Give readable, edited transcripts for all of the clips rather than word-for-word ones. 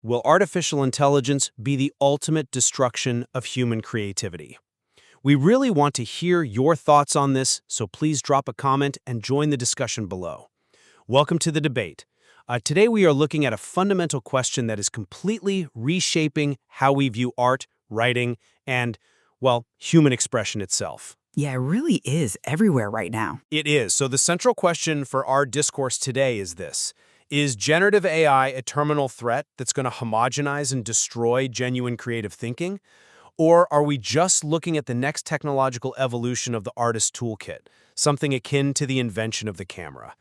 Will artificial intelligence be the ultimate destruction of human creativity? We really want to hear your thoughts on this, so please drop a comment and join the discussion below. Welcome to the debate. Today we are looking at a fundamental question that is completely reshaping how we view art, writing, and, well, human expression itself. Yeah, it really is everywhere right now. It is. So the central question for our discourse today is this. Is generative AI a terminal threat that's going to homogenize and destroy genuine creative thinking? Or are we just looking at the next technological evolution of the artist's toolkit, something akin to the invention of the camera?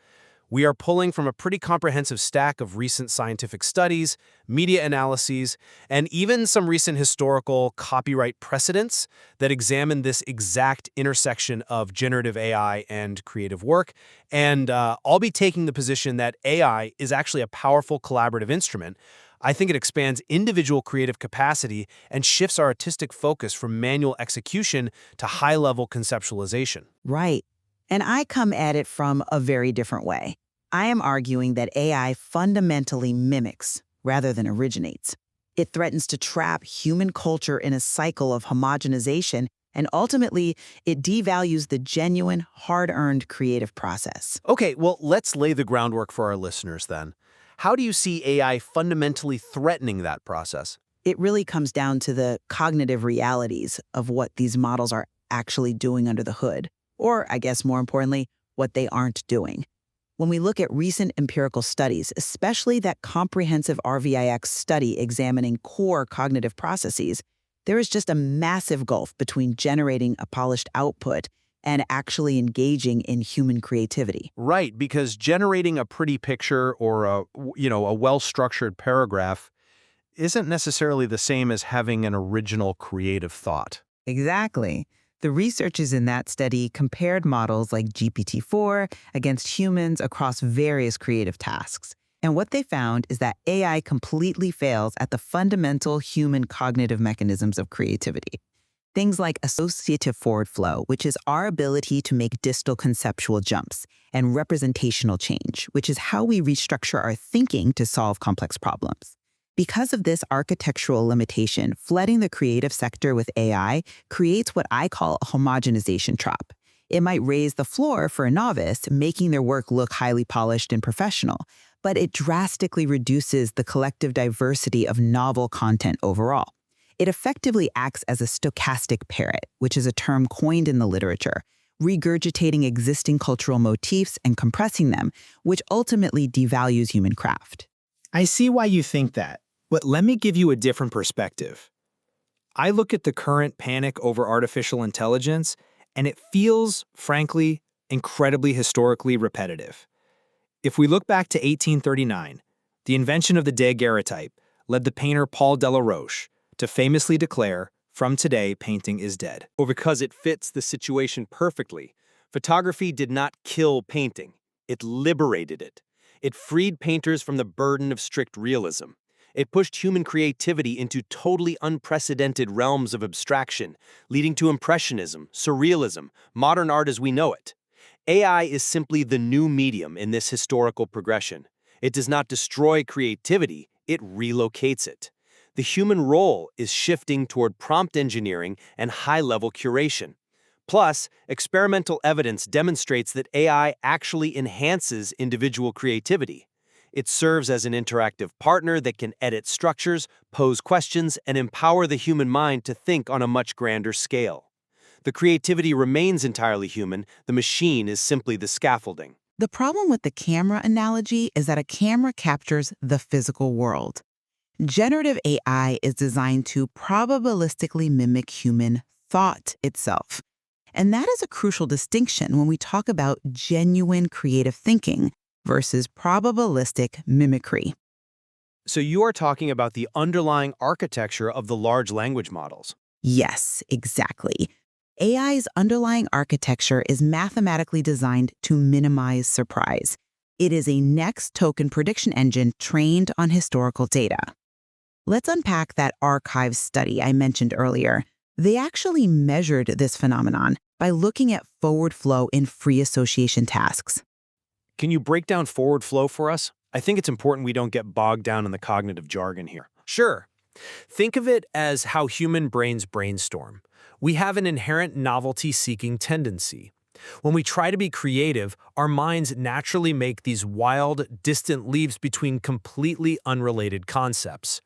We are pulling from a pretty comprehensive stack of recent scientific studies, media analyses, and even some recent historical copyright precedents that examine this exact intersection of generative AI and creative work. And I'll be taking the position that AI is actually a powerful collaborative instrument. I think it expands individual creative capacity and shifts our artistic focus from manual execution to high-level conceptualization. Right. And I come at it from a very different way. I am arguing that AI fundamentally mimics rather than originates. It threatens to trap human culture in a cycle of homogenization, and ultimately, it devalues the genuine, hard-earned creative process. Okay, well, let's lay the groundwork for our listeners then. How do you see AI fundamentally threatening that process? It really comes down to the cognitive realities of what these models are actually doing under the hood, or, I guess more importantly, what they aren't doing. When we look at recent empirical studies, especially that comprehensive RVIX study examining core cognitive processes, there is just a massive gulf between generating a polished output and actually engaging in human creativity. Right, because generating a pretty picture or a well-structured paragraph isn't necessarily the same as having an original creative thought. Exactly. The researchers in that study compared models like GPT-4 against humans across various creative tasks. And what they found is that AI completely fails at the fundamental human cognitive mechanisms of creativity. Things like associative forward flow, which is our ability to make distal conceptual jumps, and representational change, which is how we restructure our thinking to solve complex problems. Because of this architectural limitation, flooding the creative sector with AI creates what I call a homogenization trap. It might raise the floor for a novice, making their work look highly polished and professional, but it drastically reduces the collective diversity of novel content overall. It effectively acts as a stochastic parrot, which is a term coined in the literature, regurgitating existing cultural motifs and compressing them, which ultimately devalues human craft. I see why you think that, but let me give you a different perspective. I look at the current panic over artificial intelligence, and it feels, frankly, incredibly historically repetitive. If we look back to 1839, the invention of the daguerreotype led the painter Paul Delaroche to famously declare, "From today, painting is dead." Or because it fits the situation perfectly. Photography did not kill painting, it liberated it. It freed painters from the burden of strict realism. It pushed human creativity into totally unprecedented realms of abstraction, leading to Impressionism, Surrealism, modern art as we know it. AI is simply the new medium in this historical progression. It does not destroy creativity, it relocates it. The human role is shifting toward prompt engineering and high-level curation. Plus, experimental evidence demonstrates that AI actually enhances individual creativity. It serves as an interactive partner that can edit structures, pose questions, and empower the human mind to think on a much grander scale. The creativity remains entirely human, the machine is simply the scaffolding. The problem with the camera analogy is that a camera captures the physical world. Generative AI is designed to probabilistically mimic human thought itself. And that is a crucial distinction when we talk about genuine creative thinking versus probabilistic mimicry. So you are talking about the underlying architecture of the large language models. Yes, exactly. AI's underlying architecture is mathematically designed to minimize surprise. It is a next token prediction engine trained on historical data. Let's unpack that archive study I mentioned earlier. They actually measured this phenomenon by looking at forward flow in free association tasks. Can you break down forward flow for us? I think it's important we don't get bogged down in the cognitive jargon here. Sure. Think of it as how human brains brainstorm. We have an inherent novelty-seeking tendency. When we try to be creative, our minds naturally make these wild, distant leaps between completely unrelated concepts.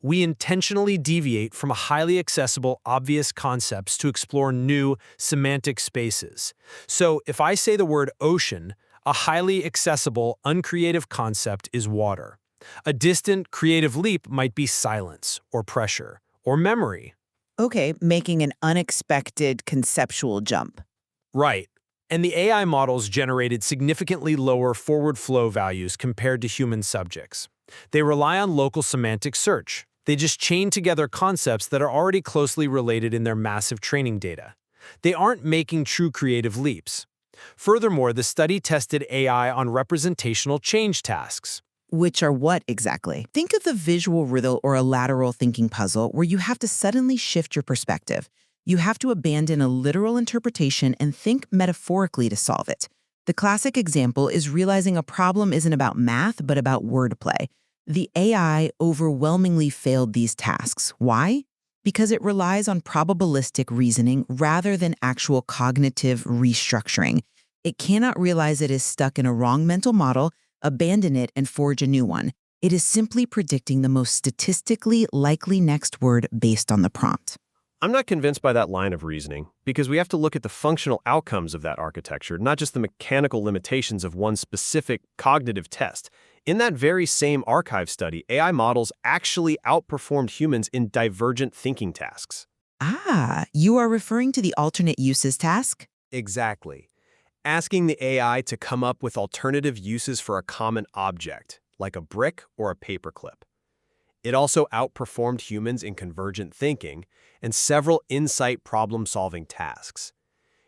We intentionally deviate from highly accessible, obvious concepts to explore new semantic spaces. So, if I say the word ocean, a highly accessible, uncreative concept is water. A distant, creative leap might be silence, or pressure, or memory. Okay, making an unexpected conceptual jump. Right. And the AI models generated significantly lower forward flow values compared to human subjects. They rely on local semantic search. They just chain together concepts that are already closely related in their massive training data. They aren't making true creative leaps. Furthermore, the study tested AI on representational change tasks. Which are what exactly? Think of the visual riddle or a lateral thinking puzzle where you have to suddenly shift your perspective. You have to abandon a literal interpretation and think metaphorically to solve it. The classic example is realizing a problem isn't about math, but about wordplay. The AI overwhelmingly failed these tasks. Why? Because it relies on probabilistic reasoning rather than actual cognitive restructuring. It cannot realize it is stuck in a wrong mental model, abandon it, and forge a new one. It is simply predicting the most statistically likely next word based on the prompt. I'm not convinced by that line of reasoning, because we have to look at the functional outcomes of that architecture, not just the mechanical limitations of one specific cognitive test. In that very same archive study, AI models actually outperformed humans in divergent thinking tasks. Ah, you are referring to the alternate uses task? Exactly. Asking the AI to come up with alternative uses for a common object, like a brick or a paperclip. It also outperformed humans in convergent thinking and several insight problem-solving tasks.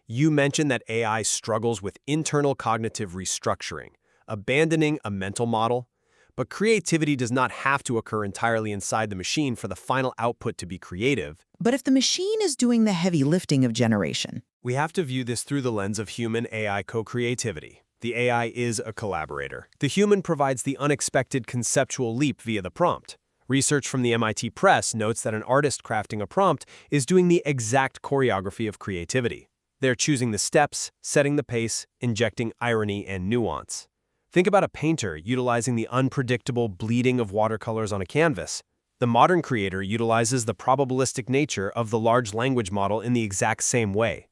You mentioned that AI struggles with internal cognitive restructuring, abandoning a mental model, but creativity does not have to occur entirely inside the machine for the final output to be creative. But if the machine is doing the heavy lifting of generation, We have to view this through the lens of human-AI co-creativity. The AI is a collaborator. The human provides the unexpected conceptual leap via the prompt. Research from the MIT Press notes that an artist crafting a prompt is doing the exact choreography of creativity. They're choosing the steps, setting the pace, injecting irony and nuance. Think about a painter utilizing the unpredictable bleeding of watercolors on a canvas. The modern creator utilizes the probabilistic nature of the large language model in the exact same way.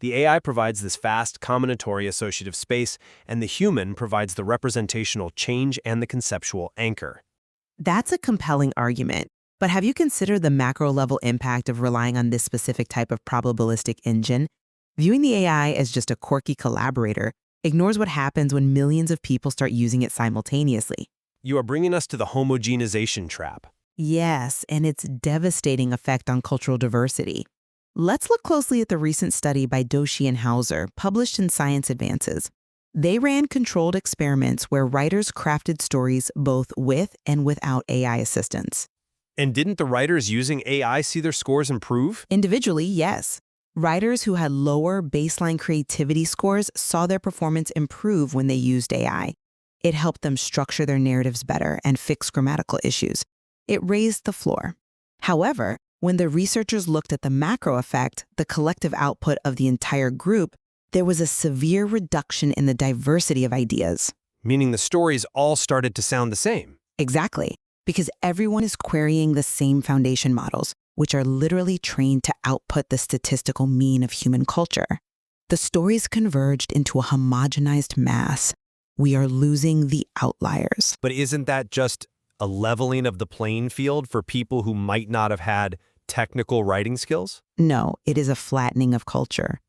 The AI provides this fast, combinatory associative space, and the human provides the representational change and the conceptual anchor. That's a compelling argument. But have you considered the macro-level impact of relying on this specific type of probabilistic engine? Viewing the AI as just a quirky collaborator ignores what happens when millions of people start using it simultaneously. You are bringing us to the homogenization trap. Yes, and its devastating effect on cultural diversity. Let's look closely at the recent study by Doshi and Hauser, published in Science Advances. They ran controlled experiments where writers crafted stories both with and without AI assistance. And didn't the writers using AI see their scores improve? Individually, yes. Writers who had lower baseline creativity scores saw their performance improve when they used AI. It helped them structure their narratives better and fix grammatical issues. It raised the floor. However, when the researchers looked at the macro effect, the collective output of the entire group, there was a severe reduction in the diversity of ideas. Meaning the stories all started to sound the same. Exactly, because everyone is querying the same foundation models, which are literally trained to output the statistical mean of human culture. The stories converged into a homogenized mass. We are losing the outliers. But isn't that just a leveling of the playing field for people who might not have had technical writing skills? No, it is a flattening of culture.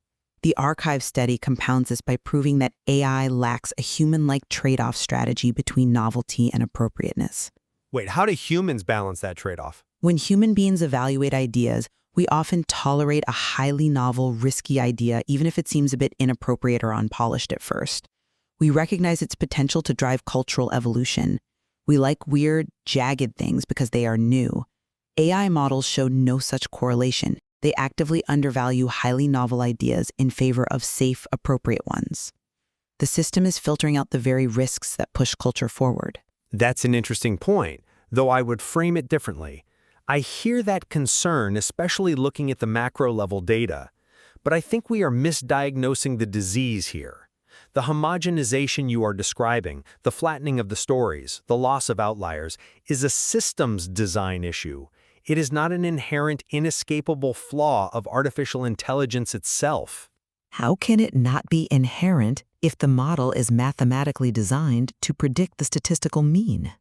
The archive study compounds this by proving that AI lacks a human-like trade-off strategy between novelty and appropriateness. Wait, how do humans balance that trade-off? When human beings evaluate ideas, we often tolerate a highly novel, risky idea even if it seems a bit inappropriate or unpolished at first. We recognize its potential to drive cultural evolution. We like weird, jagged things because they are new. AI models show no such correlation. They actively undervalue highly novel ideas in favor of safe, appropriate ones. The system is filtering out the very risks that push culture forward. That's an interesting point, though I would frame it differently. I hear that concern, especially looking at the macro-level data, but I think we are misdiagnosing the disease here. The homogenization you are describing, the flattening of the stories, the loss of outliers, is a systems design issue. It is not an inherent, inescapable flaw of artificial intelligence itself. How can it not be inherent if the model is mathematically designed to predict the statistical mean?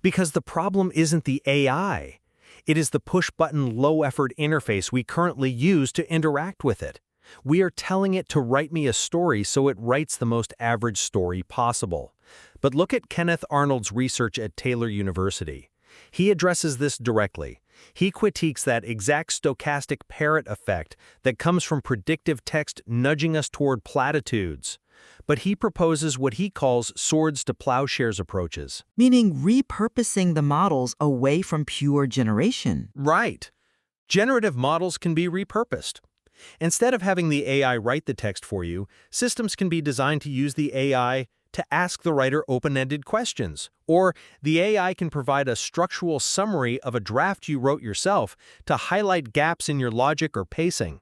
Because the problem isn't the AI. It is the push-button, low-effort interface we currently use to interact with it. We are telling it to write me a story so it writes the most average story possible. But look at Kenneth Arnold's research at Taylor University. He addresses this directly. He critiques that exact stochastic parrot effect that comes from predictive text nudging us toward platitudes. But he proposes what he calls swords to plowshares approaches. Meaning repurposing the models away from pure generation. Right. Generative models can be repurposed. Instead of having the AI write the text for you, systems can be designed to use the AI to ask the writer open-ended questions, or the AI can provide a structural summary of a draft you wrote yourself to highlight gaps in your logic or pacing.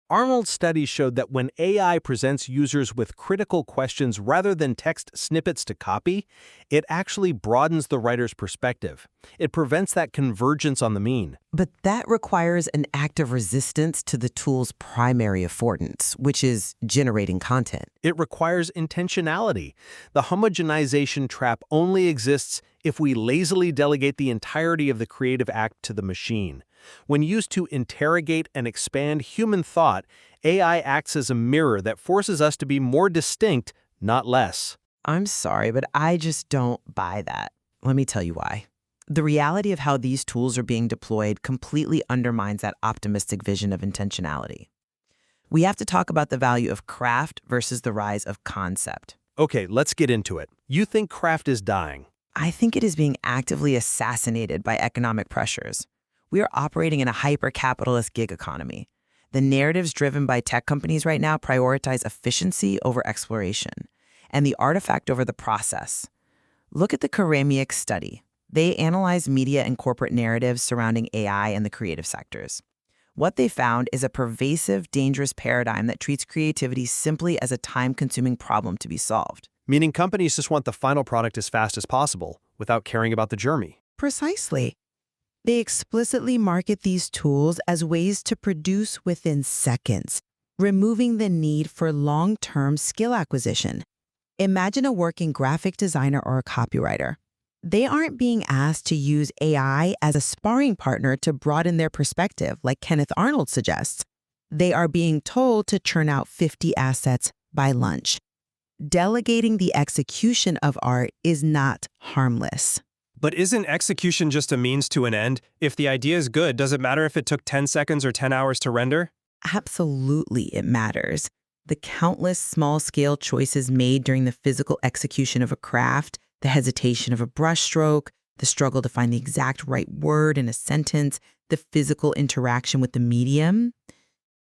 Arnold's studies showed that when AI presents users with critical questions rather than text snippets to copy, it actually broadens the writer's perspective. It prevents that convergence on the mean. But that requires an active resistance to the tool's primary affordance, which is generating content. It requires intentionality. The homogenization trap only exists if we lazily delegate the entirety of the creative act to the machine. When used to interrogate and expand human thought, AI acts as a mirror that forces us to be more distinct, not less. I'm sorry, but I just don't buy that. Let me tell you why. The reality of how these tools are being deployed completely undermines that optimistic vision of intentionality. We have to talk about the value of craft versus the rise of concept. Okay, let's get into it. You think craft is dying? I think it is being actively assassinated by economic pressures. We are operating in a hyper-capitalist gig economy. The narratives driven by tech companies right now prioritize efficiency over exploration, and the artifact over the process. Look at the Karamiak study. They analyzed media and corporate narratives surrounding AI in the creative sectors. What they found is a pervasive, dangerous paradigm that treats creativity simply as a time-consuming problem to be solved. Meaning companies just want the final product as fast as possible, without caring about the journey. Precisely. They explicitly market these tools as ways to produce within seconds, removing the need for long-term skill acquisition. Imagine a working graphic designer or a copywriter. They aren't being asked to use AI as a sparring partner to broaden their perspective, like Kenneth Arnold suggests. They are being told to churn out 50 assets by lunch. Delegating the execution of art is not harmless. But isn't execution just a means to an end? If the idea is good, does it matter if it took 10 seconds or 10 hours to render? Absolutely, it matters. The countless small-scale choices made during the physical execution of a craft, the hesitation of a brushstroke, the struggle to find the exact right word in a sentence, the physical interaction with the medium,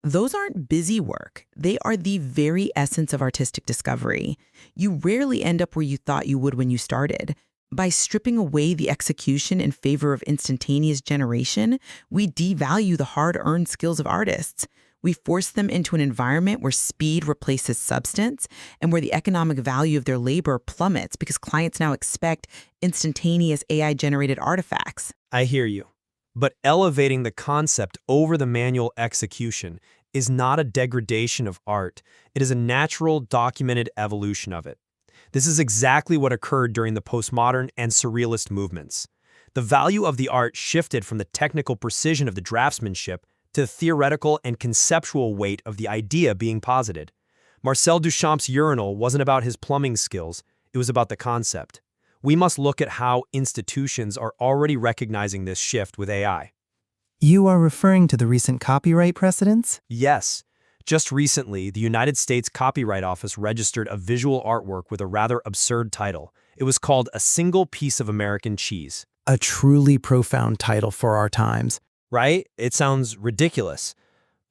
those aren't busy work. They are the very essence of artistic discovery. You rarely end up where you thought you would when you started. By stripping away the execution in favor of instantaneous generation, we devalue the hard-earned skills of artists. We force them into an environment where speed replaces substance and where the economic value of their labor plummets because clients now expect instantaneous AI-generated artifacts. I hear you. But elevating the concept over the manual execution is not a degradation of art. It is a natural, documented evolution of it. This is exactly what occurred during the postmodern and surrealist movements. The value of the art shifted from the technical precision of the draftsmanship to the theoretical and conceptual weight of the idea being posited. Marcel Duchamp's urinal wasn't about his plumbing skills, it was about the concept. We must look at how institutions are already recognizing this shift with AI. You are referring to the recent copyright precedents? Yes. Just recently, the United States Copyright Office registered a visual artwork with a rather absurd title. It was called A Single Piece of American Cheese. A truly profound title for our times. Right? It sounds ridiculous.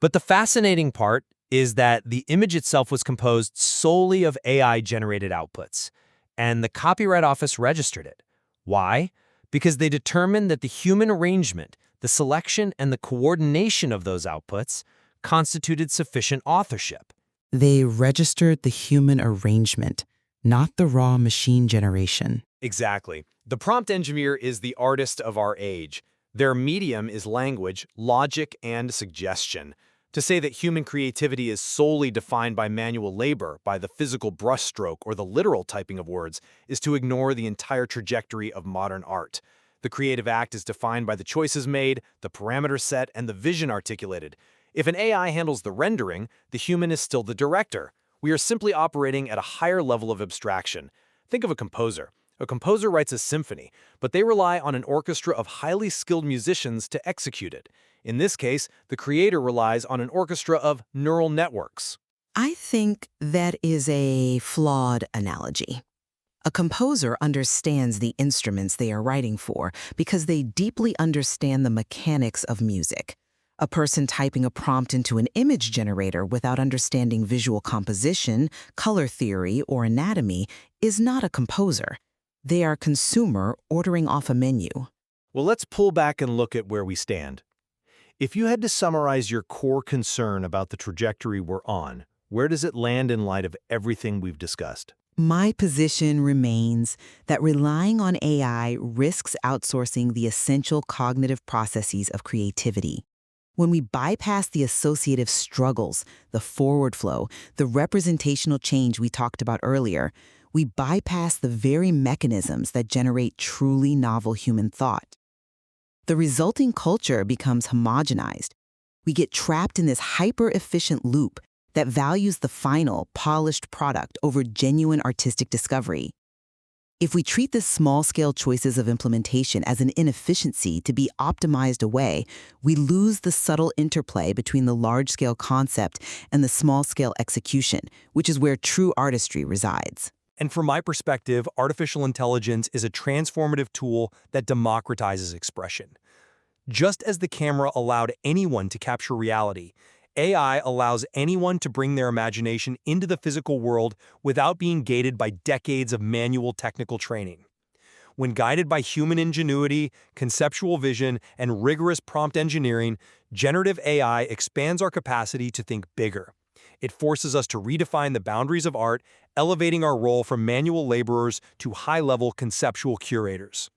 But the fascinating part is that the image itself was composed solely of AI-generated outputs, and the Copyright Office registered it. Why? Because they determined that the human arrangement, the selection, and the coordination of those outputs constituted sufficient authorship. They registered the human arrangement, not the raw machine generation. Exactly. The prompt engineer is the artist of our age. Their medium is language, logic, and suggestion. To say that human creativity is solely defined by manual labor, by the physical brushstroke, or the literal typing of words, is to ignore the entire trajectory of modern art. The creative act is defined by the choices made, the parameters set, and the vision articulated. If an AI handles the rendering, the human is still the director. We are simply operating at a higher level of abstraction. Think of a composer. A composer writes a symphony, but they rely on an orchestra of highly skilled musicians to execute it. In this case, the creator relies on an orchestra of neural networks. I think that is a flawed analogy. A composer understands the instruments they are writing for because they deeply understand the mechanics of music. A person typing a prompt into an image generator without understanding visual composition, color theory, or anatomy is not a composer. They are a consumer ordering off a menu. Well, let's pull back and look at where we stand. If you had to summarize your core concern about the trajectory we're on, where does it land in light of everything we've discussed? My position remains that relying on AI risks outsourcing the essential cognitive processes of creativity. When we bypass the associative struggles, the forward flow, the representational change we talked about earlier, we bypass the very mechanisms that generate truly novel human thought. The resulting culture becomes homogenized. We get trapped in this hyper-efficient loop that values the final, polished product over genuine artistic discovery. If we treat the small-scale choices of implementation as an inefficiency to be optimized away, we lose the subtle interplay between the large-scale concept and the small-scale execution, which is where true artistry resides. And from my perspective, artificial intelligence is a transformative tool that democratizes expression. Just as the camera allowed anyone to capture reality, AI allows anyone to bring their imagination into the physical world without being gated by decades of manual technical training. When guided by human ingenuity, conceptual vision, and rigorous prompt engineering, generative AI expands our capacity to think bigger. It forces us to redefine the boundaries of art, elevating our role from manual laborers to high-level conceptual curators.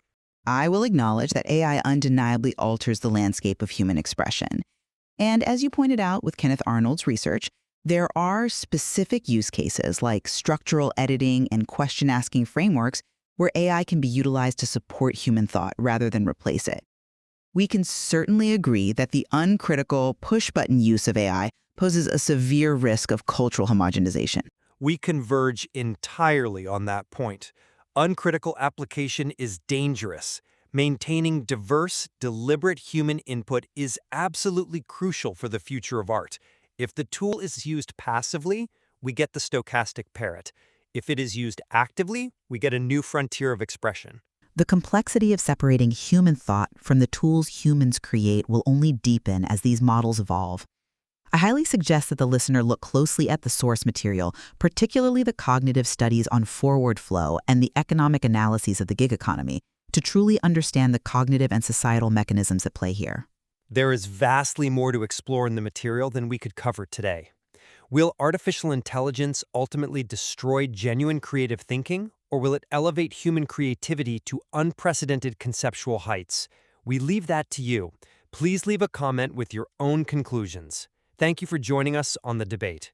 I will acknowledge that AI undeniably alters the landscape of human expression. And as you pointed out with Kenneth Arnold's research, there are specific use cases like structural editing and question-asking frameworks where AI can be utilized to support human thought rather than replace it. We can certainly agree that the uncritical push-button use of AI poses a severe risk of cultural homogenization. We converge entirely on that point. Uncritical application is dangerous. Maintaining diverse, deliberate human input is absolutely crucial for the future of art. If the tool is used passively, we get the stochastic parrot. If it is used actively, we get a new frontier of expression. The complexity of separating human thought from the tools humans create will only deepen as these models evolve. I highly suggest that the listener look closely at the source material, particularly the cognitive studies on forward flow and the economic analyses of the gig economy, to truly understand the cognitive and societal mechanisms at play here. There is vastly more to explore in the material than we could cover today. Will artificial intelligence ultimately destroy genuine creative thinking, or will it elevate human creativity to unprecedented conceptual heights? We leave that to you. Please leave a comment with your own conclusions. Thank you for joining us on the debate.